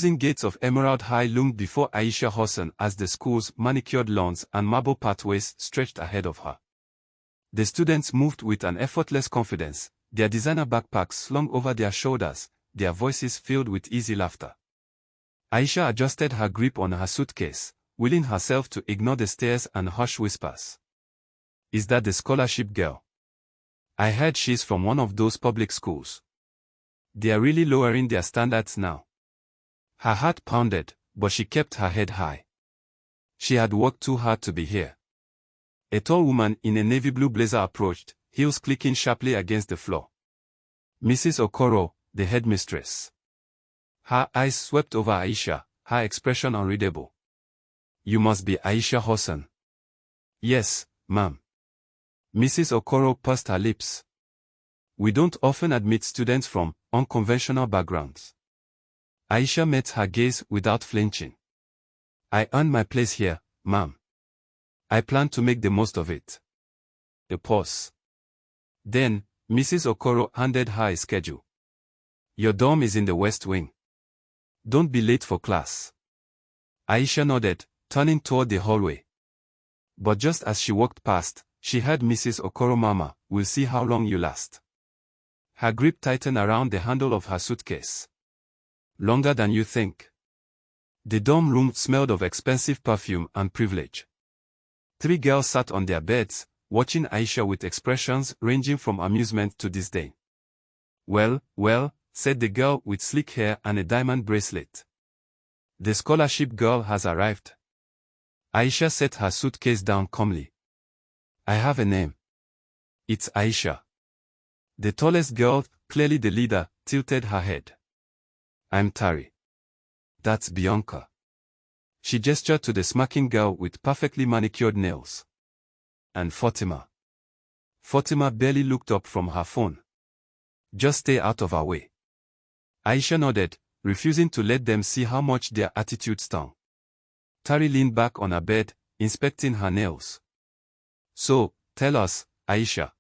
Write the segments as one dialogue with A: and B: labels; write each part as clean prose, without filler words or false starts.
A: Gates of Emerald High loomed before Aisha Hassan as the school's manicured lawns and marble pathways stretched ahead of her. The students moved with an effortless confidence, their designer backpacks slung over their shoulders, their voices filled with easy laughter. Aisha adjusted her grip on her suitcase, willing herself to ignore the stares and harsh whispers. "Is that the scholarship girl? I heard she's from one of those public schools. They're really lowering their standards now." Her heart pounded, but she kept her head high. She had worked too hard to be here. A tall woman in a navy blue blazer approached, heels clicking sharply against the floor. Mrs. Okoro, the headmistress. Her eyes swept over Aisha, her expression unreadable. "You must be Aisha Hassan." "Yes, ma'am." Mrs. Okoro pursed her lips. "We don't often admit students from unconventional backgrounds." Aisha met her gaze without flinching. "I earned my place here, ma'am. I plan to make the most of it." A pause. Then, Mrs. Okoro handed her a schedule. "Your dorm is in the West Wing. Don't be late for class." Aisha nodded, turning toward the hallway. But just as she walked past, she heard Mrs. Okoro murmur, "We'll see how long you last." Her grip tightened around the handle of her suitcase. "Longer than you think." The dorm room smelled of expensive perfume and privilege. 3 girls sat on their beds, watching Aisha with expressions ranging from amusement to disdain. "Well, well," said the girl with sleek hair and a diamond bracelet. "The scholarship girl has arrived." Aisha set her suitcase down calmly. "I have a name. It's Aisha." The tallest girl, clearly the leader, tilted her head. "I'm Tari. That's Bianca." She gestured to the smirking girl with perfectly manicured nails. "And Fatima." Fatima barely looked up from her phone. "Just stay out of our way." Aisha nodded, refusing to let them see how much their attitude stung. Tari leaned back on her bed, inspecting her nails. "So, tell us, Aisha.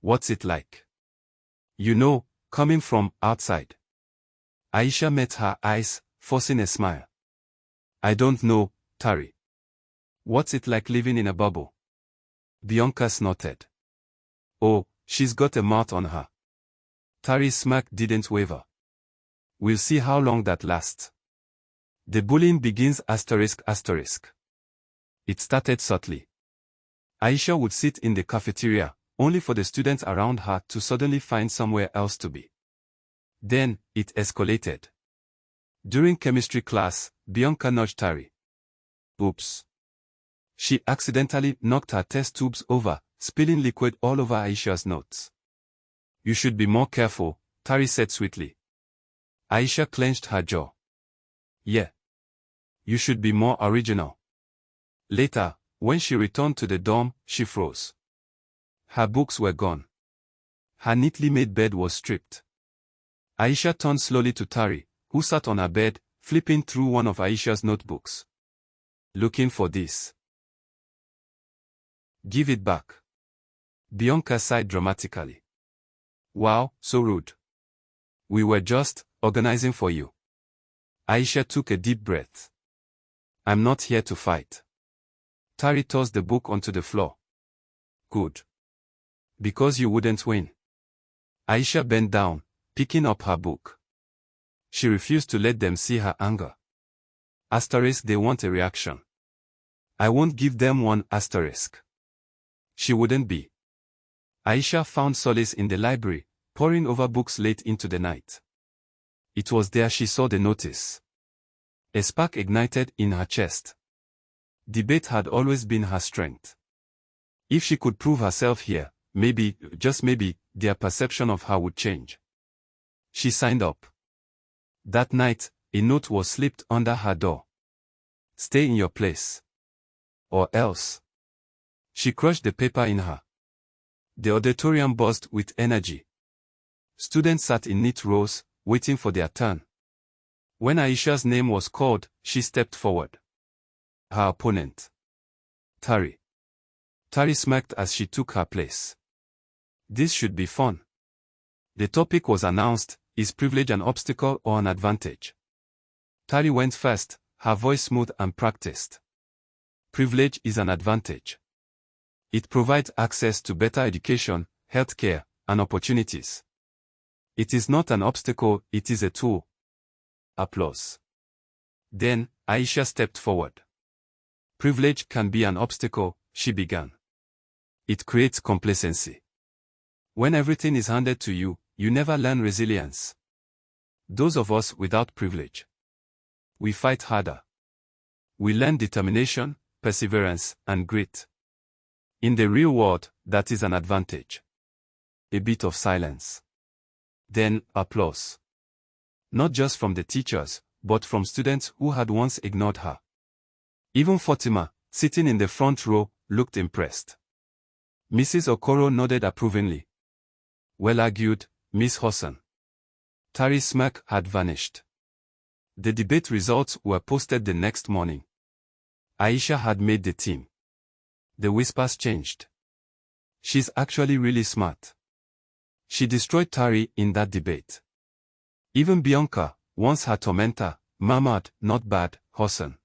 A: What's it like? You know, coming from outside." Aisha met her eyes, forcing a smile. "I don't know, Tari. What's it like living in a bubble?" Bianca snorted. "Oh, she's got a mouth on her." Tari's smirk didn't waver. "We'll see how long that lasts. The bullying begins ***. It started subtly. Aisha would sit in the cafeteria, only for the students around her to suddenly find somewhere else to be. Then, it escalated. During chemistry class, Bianca nudged Tari. Oops. She accidentally knocked her test tubes over, spilling liquid all over Aisha's notes. "You should be more careful," Tari said sweetly. Aisha clenched her jaw. "Yeah. You should be more original." Later, when she returned to the dorm, she froze. Her books were gone. Her neatly made bed was stripped. Aisha turned slowly to Tari, who sat on her bed, flipping through one of Aisha's notebooks. "Looking for this. Give it back." Bianca sighed dramatically. "Wow, so rude. We were just organizing for you." Aisha took a deep breath. "I'm not here to fight." Tari tossed the book onto the floor. "Good. Because you wouldn't win." Aisha bent down, picking up her book. She refused to let them see her anger. They want a reaction. I won't give them one. She wouldn't be. Aisha found solace in the library, poring over books late into the night. It was there she saw the notice. A spark ignited in her chest. Debate had always been her strength. If she could prove herself here, maybe, just maybe, their perception of her would change. She signed up. That night, a note was slipped under her door. "Stay in your place. Or else." She crushed the paper in her. The auditorium buzzed with energy. Students sat in neat rows, waiting for their turn. When Aisha's name was called, she stepped forward. Her opponent. Tari. Tari smirked as she took her place. This should be fun. The topic was announced: is privilege an obstacle or an advantage? Tari went first, her voice smooth and practiced. Privilege is an advantage. It provides access to better education, healthcare, and opportunities. It is not an obstacle, it is a tool. Applause. Then, Aisha stepped forward. Privilege can be an obstacle, she began. It creates complacency. When everything is handed to you, you never learn resilience. Those of us without privilege, we fight harder. We learn determination, perseverance, and grit. In the real world, that is an advantage. A bit of silence. Then, applause. Not just from the teachers, but from students who had once ignored her. Even Fatima, sitting in the front row, looked impressed. Mrs. Okoro nodded approvingly. Well argued, Miss Hassan. Tari's smirk had vanished. The debate results were posted the next morning. Aisha had made the team. The whispers changed. She's actually really smart. She destroyed Tari in that debate. Even Bianca, once her tormentor, murmured, not bad, Hassan.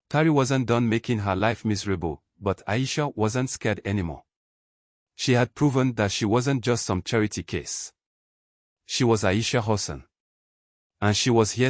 A: Tari wasn't done making her life miserable, but Aisha wasn't scared anymore. She had proven that she wasn't just some charity case. She was Aisha Hassan. And she was here to